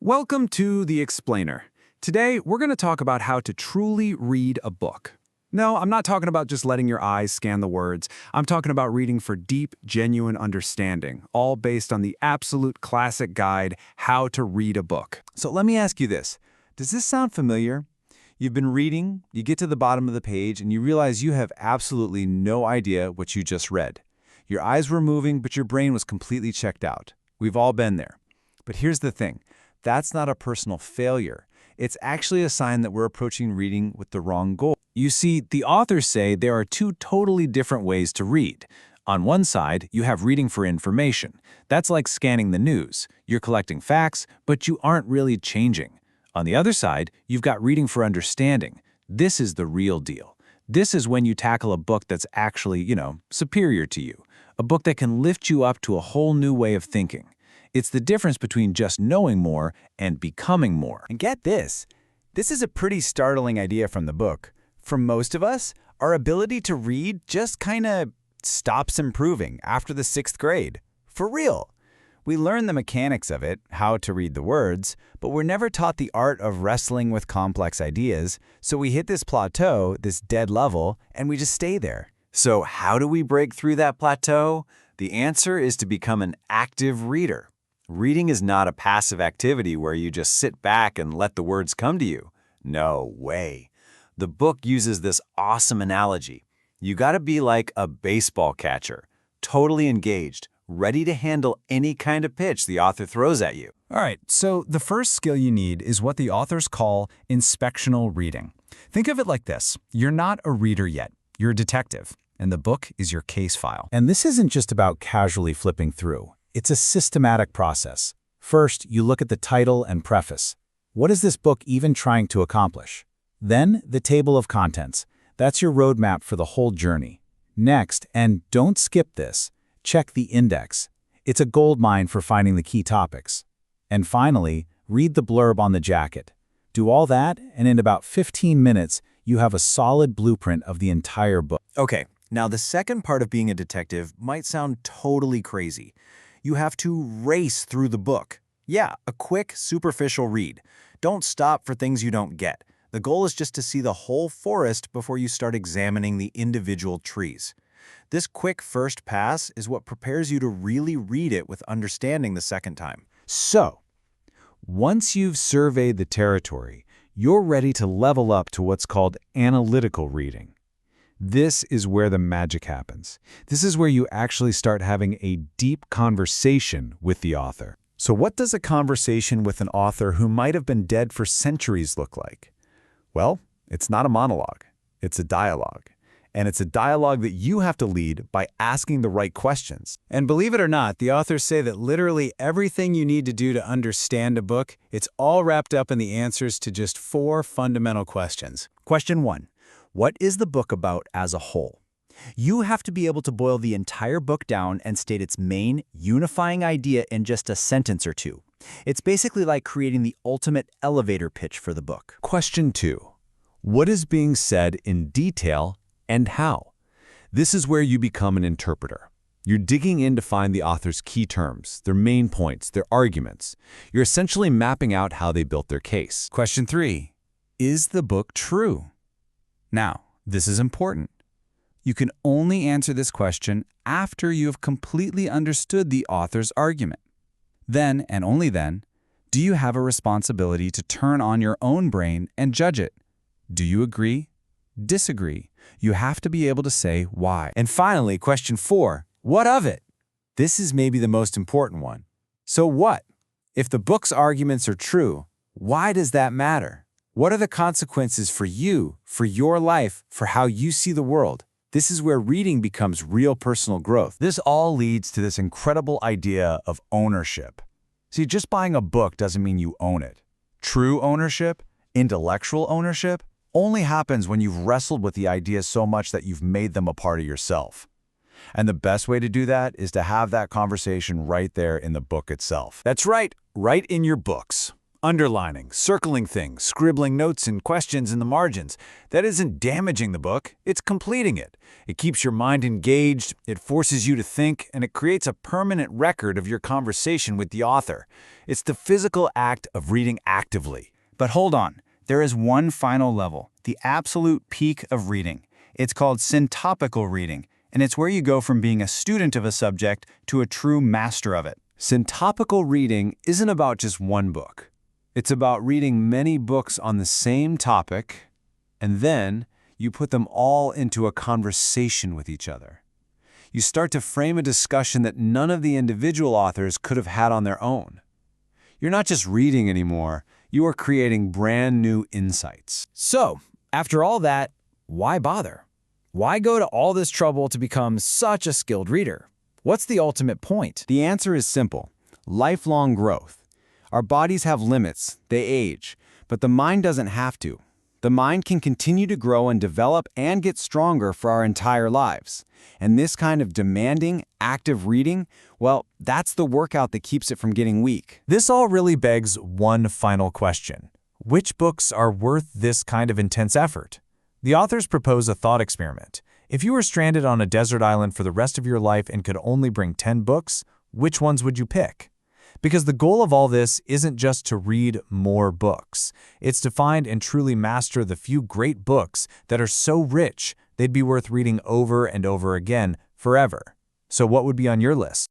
Welcome to The Explainer. Today, we're going to talk about how to truly read a book. No, I'm not talking about just letting your eyes scan the words. I'm talking about reading for deep, genuine understanding, all based on the absolute classic guide, How to Read a Book. So let me ask you this. Does this sound familiar? You've been reading, you get to the bottom of the page, and you realize you have absolutely no idea what you just read. Your eyes were moving, but your brain was completely checked out. We've all been there. But here's the thing. That's not a personal failure. It's actually a sign that we're approaching reading with the wrong goal. You see, the authors say there are two totally different ways to read. On one side, you have reading for information. That's like scanning the news. You're collecting facts, but you aren't really changing. On the other side, you've got reading for understanding. This is the real deal. This is when you tackle a book that's actually, superior to you. A book that can lift you up to a whole new way of thinking. It's the difference between just knowing more and becoming more. And get this. This is a pretty startling idea from the book. For most of us, our ability to read just kind of stops improving after the 6th grade. For real. We learn the mechanics of it, how to read the words, but we're never taught the art of wrestling with complex ideas, so we hit this plateau, this dead level, and we just stay there. So how do we break through that plateau? The answer is to become an active reader. Reading is not a passive activity where you just sit back and let the words come to you. No way. The book uses this awesome analogy. You gotta be like a baseball catcher, totally engaged, ready to handle any kind of pitch the author throws at you. All right, so the first skill you need is what the authors call inspectional reading. Think of it like this. You're not a reader yet. You're a detective, and the book is your case file. And this isn't just about casually flipping through. It's a systematic process. First, you look at the title and preface. What is this book even trying to accomplish? Then, the table of contents. That's your roadmap for the whole journey. Next, and don't skip this, check the index. It's a goldmine for finding the key topics. And finally, read the blurb on the jacket. Do all that, and in about 15 minutes, you have a solid blueprint of the entire book. Okay, now the second part of being a detective might sound totally crazy. You have to race through the book. Yeah, a quick, superficial read. Don't stop for things you don't get. The goal is just to see the whole forest before you start examining the individual trees. This quick first pass is what prepares you to really read it with understanding the second time. So, once you've surveyed the territory, you're ready to level up to what's called analytical reading. This is where the magic happens. This is where you actually start having a deep conversation with the author. So what does a conversation with an author who might have been dead for centuries look like? Well, it's not a monologue. It's a dialogue. And it's a dialogue that you have to lead by asking the right questions. And believe it or not, the authors say that literally everything you need to do to understand a book, it's all wrapped up in the answers to just 4 fundamental questions. Question 1. What is the book about as a whole? You have to be able to boil the entire book down and state its main, unifying idea in just a sentence or two. It's basically like creating the ultimate elevator pitch for the book. Question 2. What is being said in detail and how? This is where you become an interpreter. You're digging in to find the author's key terms, their main points, their arguments. You're essentially mapping out how they built their case. Question 3. Is the book true? Now, this is important. You can only answer this question after you have completely understood the author's argument. Then, and only then, do you have a responsibility to turn on your own brain and judge it. Do you agree? Disagree? You have to be able to say why. And finally, question 4. What of it? This is maybe the most important one. So what? If the book's arguments are true, why does that matter? What are the consequences for you, for your life, for how you see the world? This is where reading becomes real personal growth. This all leads to this incredible idea of ownership. See, just buying a book doesn't mean you own it. True ownership, intellectual ownership, only happens when you've wrestled with the ideas so much that you've made them a part of yourself. And the best way to do that is to have that conversation right there in the book itself. That's right, right in your books. Underlining, circling things, scribbling notes and questions in the margins. That isn't damaging the book, it's completing it. It keeps your mind engaged, it forces you to think, and it creates a permanent record of your conversation with the author. It's the physical act of reading actively. But hold on, there is one final level, the absolute peak of reading. It's called syntopical reading, and it's where you go from being a student of a subject to a true master of it. Syntopical reading isn't about just one book. It's about reading many books on the same topic, and then you put them all into a conversation with each other. You start to frame a discussion that none of the individual authors could have had on their own. You're not just reading anymore, you are creating brand new insights. So, after all that, why bother? Why go to all this trouble to become such a skilled reader? What's the ultimate point? The answer is simple: lifelong growth. Our bodies have limits, they age, but the mind doesn't have to. The mind can continue to grow and develop and get stronger for our entire lives. And this kind of demanding, active reading, well, that's the workout that keeps it from getting weak. This all really begs one final question. Which books are worth this kind of intense effort? The authors propose a thought experiment. If you were stranded on a desert island for the rest of your life and could only bring 10 books, which ones would you pick? Because the goal of all this isn't just to read more books. It's to find and truly master the few great books that are so rich they'd be worth reading over and over again forever. So what would be on your list?